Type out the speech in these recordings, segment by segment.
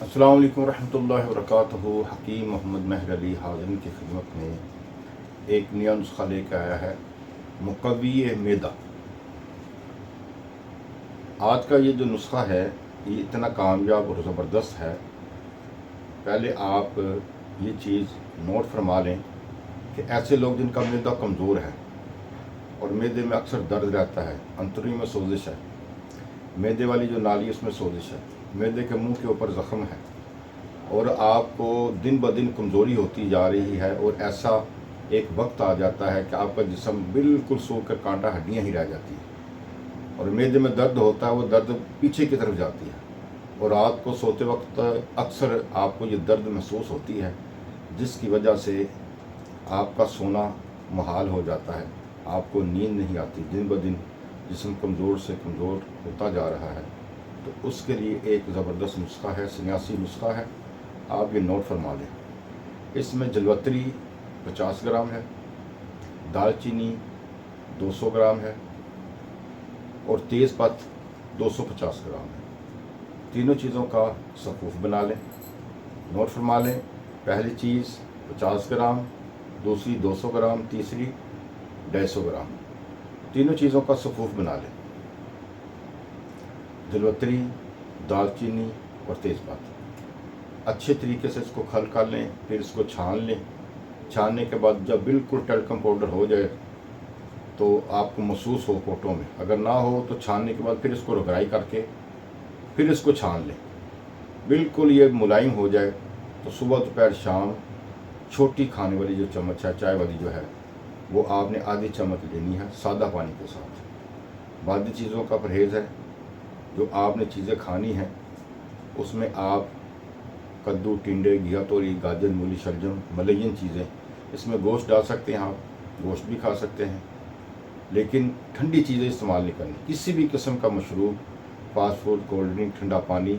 السلام علیکم ورحمۃ اللہ وبرکاتہ۔ حکیم محمد مہر علی حاضرین کی خدمت میں ایک نیا نسخہ لے کے آیا ہے، مقوی معدہ۔ آج کا یہ جو نسخہ ہے یہ اتنا کامیاب اور زبردست ہے، پہلے آپ یہ چیز نوٹ فرما لیں کہ ایسے لوگ جن کا معدہ کمزور ہے اور معدے میں اکثر درد رہتا ہے، انتڑی میں سوزش ہے، معدے والی جو نالی اس میں سوزش ہے، معدے کے منہ کے اوپر زخم ہے، اور آپ کو دن بدن کمزوری ہوتی جا رہی ہے، اور ایسا ایک وقت آ جاتا ہے کہ آپ کا جسم بالکل سوکھ کر کانٹا ہڈیاں ہی رہ جاتی ہیں، اور معدے میں درد ہوتا ہے، وہ درد پیچھے کی طرف جاتی ہے، اور رات کو سوتے وقت اکثر آپ کو یہ درد محسوس ہوتی ہے، جس کی وجہ سے آپ کا سونا محال ہو جاتا ہے، آپ کو نیند نہیں آتی، دن بدن جسم کمزور سے کمزور ہوتا جا رہا ہے۔ تو اس کے لیے ایک زبردست نسخہ ہے، سنیاسی نسخہ ہے، آپ یہ نوٹ فرما لیں۔ اس میں جلوتری 50 گرام ہے، دال چینی 200 گرام ہے، اور تیز پت 250 گرام ہے۔ تینوں چیزوں کا سفوف بنا لیں، نوٹ فرما لیں۔ پہلی چیز 50 گرام، دوسری 200 گرام، تیسری 150 گرام۔ تینوں چیزوں کا سفوف بنا لیں، جلوتری، دال چینی اور تیز پت۔ اچھے طریقے سے اس کو کھل کر لیں، پھر اس کو چھان لیں۔ چھاننے کے بعد جب بالکل ٹیلکم پاؤڈر ہو جائے تو آپ کو محسوس ہو پوٹوں میں، اگر نہ ہو تو چھاننے کے بعد پھر اس کو رگڑائی کر کے پھر اس کو چھان لیں، بالکل یہ ملائم ہو جائے تو صبح دوپہر شام چھوٹی کھانے والی جو چمچ ہے، چائے والی جو ہے، وہ آپ نے آدھی چمچ لینی ہے سادہ پانی کے ساتھ۔ باقی چیزوں کا پرہیز ہے، جو آپ نے چیزیں کھانی ہیں اس میں آپ کدو، ٹنڈے، گھیا توری، گاجر، مولی، شلجم، ملین چیزیں، اس میں گوشت ڈال سکتے ہیں، آپ گوشت بھی کھا سکتے ہیں، لیکن ٹھنڈی چیزیں استعمال نہیں کرنی۔ کسی بھی قسم کا مشروب، فاسٹ فوڈ، کولڈ ڈرنک، ٹھنڈا پانی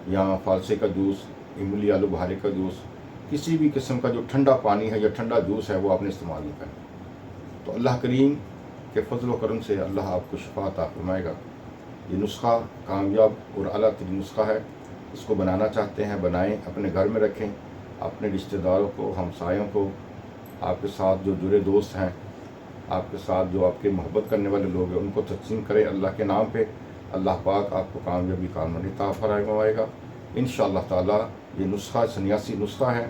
یا فالسے کا جوس، املی آلو بہارے کا جوس، کسی بھی قسم کا جو ٹھنڈا پانی ہے یا ٹھنڈا جوس ہے وہ آپ نے استعمال نہیں کرنا۔ تو اللہ کریم کے فضل و کرم سے اللہ آپ کو شفا عطا فرمائے گا۔ یہ نسخہ کامیاب اور اعلیٰ ترین نسخہ ہے، اس کو بنانا چاہتے ہیں بنائیں، اپنے گھر میں رکھیں، اپنے رشتہ داروں کو، ہمسایوں کو، آپ کے ساتھ جو جڑے دوست ہیں، آپ کے ساتھ جو آپ کے محبت کرنے والے لوگ ہیں، ان کو تقسیم کریں اللہ کے نام پہ۔ اللہ پاک آپ کو کامیابی کامرانی عطا فرمائے گا انشاءاللہ تعالی۔ یہ نسخہ سنیاسی نسخہ ہے،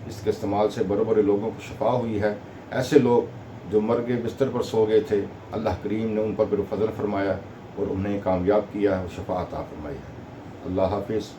اس کے استعمال سے بڑے بڑے لوگوں کو شفا ہوئی ہے۔ ایسے لوگ جو مر گئے، بستر پر سو گئے تھے، اللہ کریم نے ان پر فضل فرمایا اور انہیں کامیاب کیا ہے اور شفا عطا فرمائی ہے۔ اللہ حافظ۔